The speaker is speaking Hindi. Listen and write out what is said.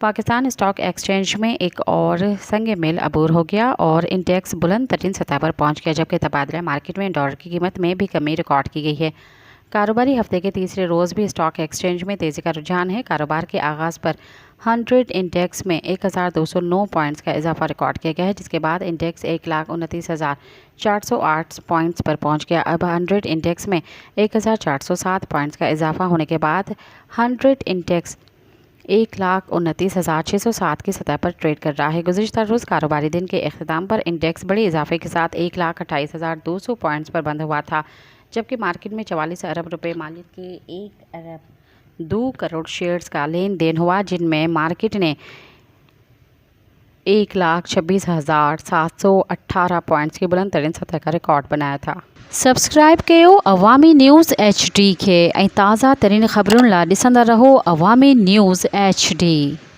पाकिस्तान स्टॉक एक्सचेंज में एक और संग मेल अबूर हो गया और इंडेक्स बुलंद तरीन सतह पर पहुंच गया, जबकि तबादला मार्केट में डॉलर की कीमत में भी कमी रिकॉर्ड की गई है। कारोबारी हफ्ते के तीसरे रोज़ भी स्टॉक एक्सचेंज में तेज़ी का रुझान है। कारोबार के आगाज़ पर 100 इंडेक्स में 1209 पॉइंट्स का इजाफा रिकॉर्ड किया गया है, जिसके बाद इंडेक्स 1,29,408 पॉइंट्स पर पहुंच गया। अब 100 इंडेक्स में 1,407 पॉइंट्स का इजाफा होने के बाद 100 इंडेक्स 1,29,607 की सतह पर ट्रेड कर रहा है। गुज़िश्ता रोज़ कारोबारी दिन के अख्ताम पर इंडेक्स बड़े इजाफे के साथ 1,28,200 पॉइंट्स पर बंद हुआ था, जबकि मार्केट में 44 अरब रुपए मालियत के 1 अरब 2 करोड़ शेयर्स का लेन देन हुआ, जिनमें मार्केट ने 1,26,718 पॉइंट्स की बुलंद तरीन सतह का रिकॉर्ड बनाया था। सब्सक्राइब कयो अवामी न्यूज़ HD खे ऐं ताज़ा तरीन ख़बरुनि लाइ ॾिसंदा रहो अवामी न्यूज़ HD।